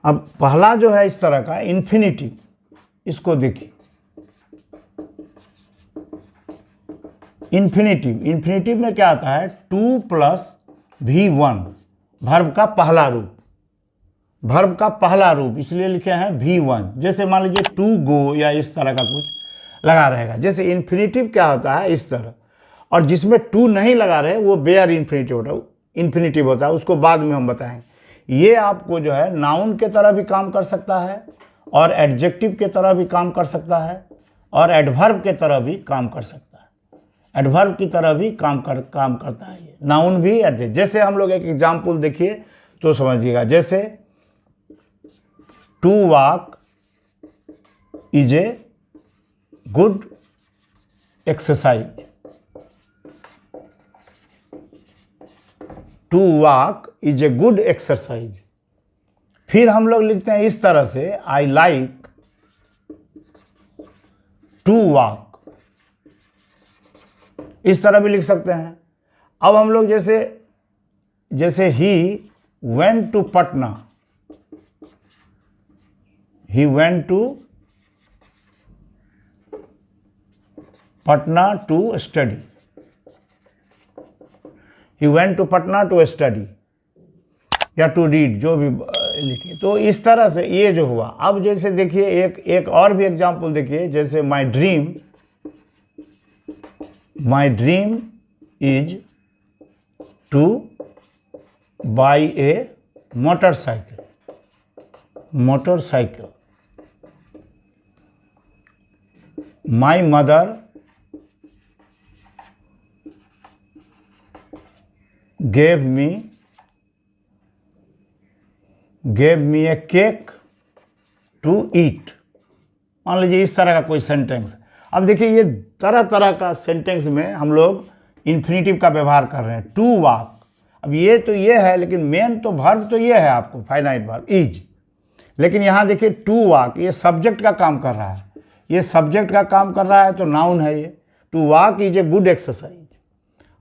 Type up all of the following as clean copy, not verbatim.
अब पहला जो है इस तरह का इन्फिनिटिव, इसको देखिए। इन्फिनिटिव में क्या आता है, 2 + V1, वर्ब का पहला रूप, वर्ब का पहला रूप, इसलिए लिखे हैं V1। जैसे मान लीजिए टू गो या इस तरह का कुछ लगा रहेगा। जैसे इन्फिनिटिव क्या होता है इस तरह, और जिसमें टू नहीं लगा रहे वो बेयर इन्फिनिटिव होता है, उसको बाद में हम बताएंगे। ये आपको जो है नाउन के तरह भी काम कर सकता है, और एडजेक्टिव के तरह भी काम कर सकता है, और एडवर्ब के तरह भी काम कर सकता है। एडवर्ब की तरह भी काम करता है ये, नाउन भी एडजेक्टिव। जैसे हम लोग एक एग्जाम्पल देखिए तो समझिएगा। जैसे to walk is a good exercise, to walk is a good exercise. फिर हम लोग लिखते हैं इस तरह से, आई लाइक टू वॉक, इस तरह भी लिख सकते हैं। अब हम लोग जैसे he went to Patna, he went to Patna to study, he went to Patna to study या टू रीड, जो भी लिखिए। तो इस तरह से ये जो हुआ। अब जैसे देखिए एक और भी एग्जाम्पल देखिए। जैसे my dream is two by A motorcycle, my mother gave me a cake to eat। मान लीजिए इस तरह का कोई सेंटेंस। अब देखिए ये तरह तरह का सेंटेंस में हम लोग इन्फिनिटिव का व्यवहार कर रहे हैं। टू वॉक, अब ये तो ये है, लेकिन मेन तो वर्ब तो ये है आपको, फाइनाइट वर्ब इज। लेकिन यहाँ देखिए टू वॉक, ये सब्जेक्ट का काम कर रहा है, ये सब्जेक्ट का काम कर रहा है तो नाउन है ये। To walk is a good exercise.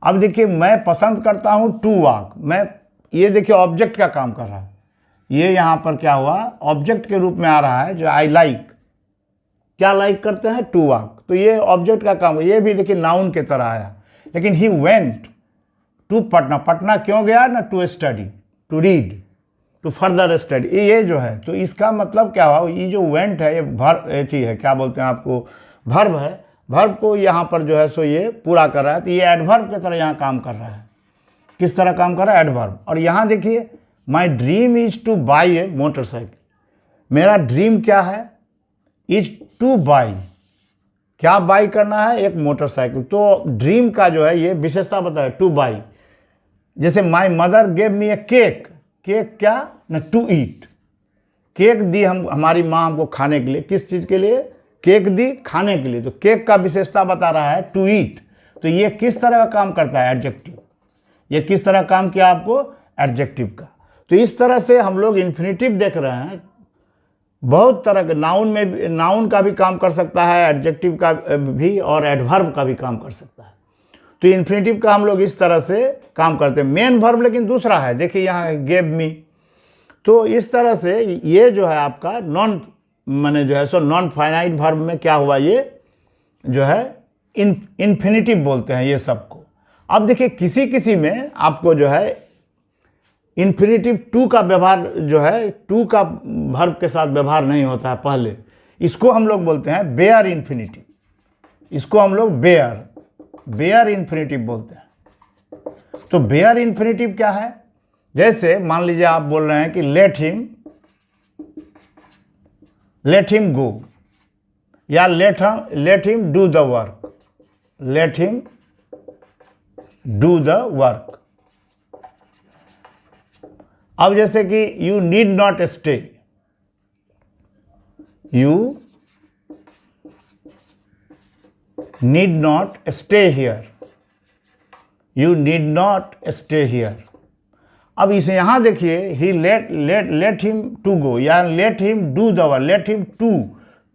अब देखिए मैं पसंद करता हूँ टू वॉक, मैं, ये देखिए ऑब्जेक्ट का काम कर रहा है। ये यहाँ पर क्या हुआ, ऑब्जेक्ट के रूप में आ रहा है। जो आई लाइक, क्या लाइक करते हैं, टू वॉक, तो ये ऑब्जेक्ट का काम। ये भी देखिए नाउन के तरह आया। लेकिन he went to Patna, Patna क्यों गया ना, to study, to read, to further study. ये जो है, तो इसका मतलब क्या हुआ, ये जो वेंट है ये चीज़ है, क्या बोलते हैं आपको, वर्ब है। वर्ब को यहाँ पर जो है सो ये पूरा कर रहा है, तो ये एडवर्ब की तरह यहाँ काम कर रहा है। किस तरह काम कर रहा है, एडवर्ब। और यहाँ देखिए my dream is two by A motorcycle, मेरा ड्रीम क्या है, इज टू बाई, क्या बाई करना है, एक मोटरसाइकिल। तो ड्रीम का जो है ये विशेषता बता रहा है, टू बाई। जैसे my mother gave me A cake, cake क्या ना, टू ईट, केक दी हमारी माँ हमको खाने के लिए। किस चीज़ के लिए, केक दी खाने के लिए। तो केक का विशेषता बता रहा है टू ईट। तो ये किस तरह का काम करता है, एडजेक्टिव। ये किस तरह काम किया आपको, एडजेक्टिव का। तो इस तरह से हम लोग इन्फिनिटिव देख रहे हैं। बहुत तरह के नाउन में भी, नाउन का भी काम कर सकता है, एडजेक्टिव का भी, और एडवर्ब का भी काम कर सकता है। तो इन्फिनिटिव का हम लोग इस तरह से काम करते हैं। मेन वर्ब लेकिन दूसरा है, देखिए यहाँ गेव मी। तो इस तरह से ये जो है आपका माने जो है सो नॉन फाइनाइट वर्ब में क्या हुआ, ये जो है इन्फिनिटिव बोलते हैं ये सबको। अब देखिए किसी किसी में आपको जो है इन्फिनिटिव टू का व्यवहार जो है, टू का वर्ब के साथ व्यवहार नहीं होता है पहले। इसको हम लोग बोलते हैं बेयर इन्फिनिटिव, इसको हम लोग बेयर इन्फिनिटिव बोलते हैं। तो बेयर इन्फिनिटिव क्या है, जैसे मान लीजिए आप बोल रहे हैं कि लेट हिम गो, या let him do the work, let him do the work. अब जैसे कि you need not stay, you need not stay here, you need not stay here. अब इसे यहाँ देखिए, he let him to go, या let him do the work, let him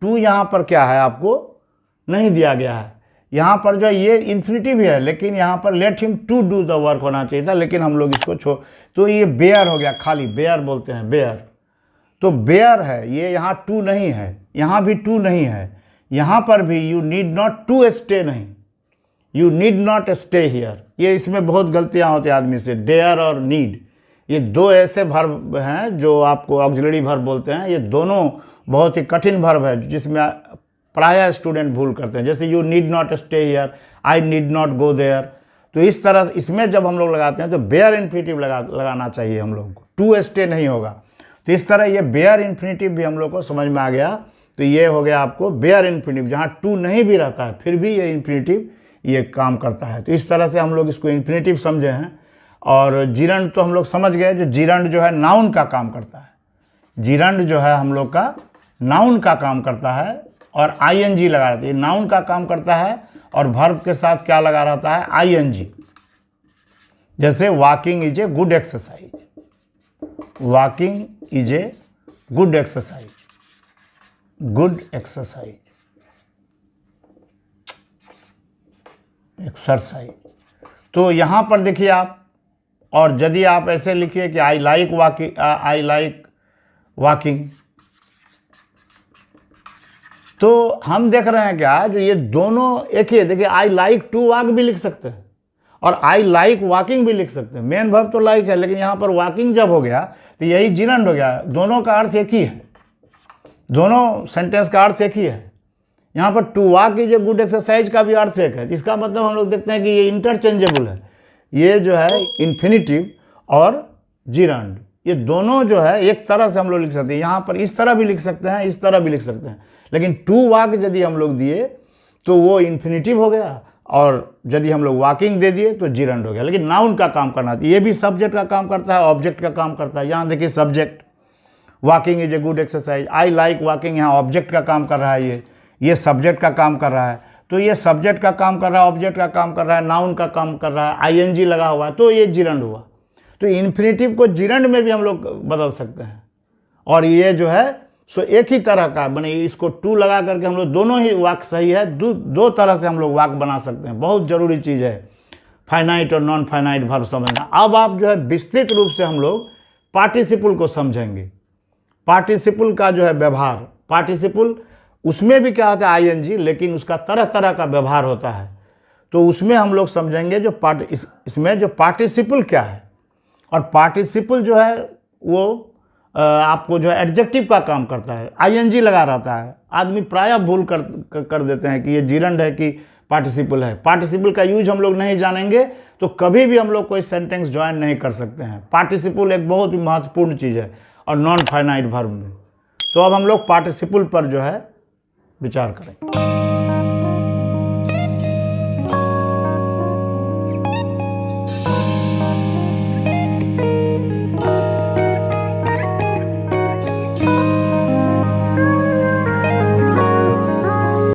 to यहाँ पर क्या है आपको नहीं दिया गया है। यहाँ पर जो ये इन्फिनिटिव है, लेकिन यहाँ पर let him to do the work होना चाहिए था, लेकिन हम लोग इसको तो ये बेयर हो गया, खाली बेयर बोलते हैं, बेयर। तो बेयर है, ये यहाँ टू नहीं है, यहाँ भी टू नहीं है, यहाँ पर भी you need not to stay नहीं, you need not stay here. ये इसमें बहुत गलतियाँ होती हैं आदमी से। डेयर और नीड, ये दो ऐसे वर्ब हैं जो आपको ऑक्सिलरी वर्ब बोलते हैं। ये दोनों बहुत ही कठिन वर्ब है जिसमें प्रायः स्टूडेंट भूल करते हैं। जैसे you need not stay here, I need not go there. तो इस तरह इसमें जब हम लोग लगाते हैं तो बेयर इन्फिनिटिव लगाना चाहिए हम लोग को, टू स्टे नहीं होगा। तो इस तरह ये बेयर इन्फिनिटिव भी हम लोग को समझ में आ गया। तो ये हो गया आपको बेयर इन्फिनिटिव, जहाँ टू नहीं भी रहता है फिर भी ये इन्फिनिटिव ये काम करता है। तो इस तरह से हम लोग इसको इन्फिनिटिव समझे हैं। और जीरंड तो हम लोग समझ गए, जो जीरंड जो है नाउन का काम करता है। जीरंड जो है हम लोग का नाउन का काम करता है और आईएनजी लगा रहता है। ये नाउन का काम करता है और वर्ब के साथ क्या लगा रहता है, आईएनजी। जैसे walking is a good exercise, walking is a good exercise, good exercise, exercise. तो यहाँ पर देखिए आप, और यदि आप ऐसे लिखिए कि I like walking, I like walking, तो हम देख रहे हैं क्या, जो ये दोनों एक ही है। देखिए आई लाइक टू वॉक भी लिख सकते हैं और आई लाइक वॉकिंग भी लिख सकते हैं। मेन वर्ब तो लाइक है, लेकिन यहाँ पर वॉकिंग जब हो गया तो यही जीरंड हो गया। दोनों का अर्थ एक ही है, दोनों सेंटेंस का अर्थ एक ही है। यहाँ पर to walk is a good exercise का भी अर्थ एक है। इसका मतलब हम लोग देखते हैं कि ये इंटरचेंजेबल है। ये जो है इन्फिनिटिव और जीरंड, ये दोनों जो है एक तरह से हम लोग लिख सकते हैं। यहाँ पर इस तरह भी लिख सकते हैं, इस तरह भी लिख सकते हैं। लेकिन टू वॉक यदि हम लोग दिए तो वो इन्फिनिटिव हो गया, और यदि हम लोग वॉकिंग दे दिए तो जीरंड हो गया। लेकिन नाउन का काम करना, ये भी सब्जेक्ट का काम करता है, ऑब्जेक्ट का काम करता है। यहाँ देखिए subject, walking is a good exercise, I like walking, यहाँ ऑब्जेक्ट का काम कर रहा है, ये सब्जेक्ट का काम कर रहा है। तो ये सब्जेक्ट का काम कर रहा है, ऑब्जेक्ट का काम कर रहा है, नाउन का काम कर रहा है, आईएनजी लगा हुआ है, तो ये जीरंड हुआ। तो इन्फिनिटिव को जीरंड में भी हम लोग बदल सकते हैं। और ये जो है सो एक ही तरह का बने, इसको टू लगा करके हम लोग दोनों ही वाक सही है, दो तरह से हम लोग वाक बना सकते हैं। बहुत ज़रूरी चीज़ है फाइनाइट और नॉन फाइनाइट वर्ब समझना। अब आप जो है विस्तृत रूप से हम लोग पार्टिसिपल को समझेंगे। पार्टिसिपल का जो है व्यवहार, पार्टिसिपल उसमें भी क्या होता है आईएनजी, लेकिन उसका तरह तरह का व्यवहार होता है। तो उसमें हम लोग समझेंगे जो इसमें जो पार्टिसिपल क्या है। और पार्टिसिपल जो है वो आपको जो है एडजेक्टिव का काम करता है, आईएनजी लगा रहता है। आदमी प्रायः भूल कर देते हैं कि ये जीरंड है कि पार्टिसिपल है। पार्टिसिपल का यूज हम लोग नहीं जानेंगे तो कभी भी हम लोग कोई सेंटेंस ज्वाइन नहीं कर सकते हैं। पार्टिसिपल एक बहुत ही महत्वपूर्ण चीज़ है और नॉन फाइनाइट वर्ब में। तो अब हम लोग पार्टिसिपल पर जो है विचार करें।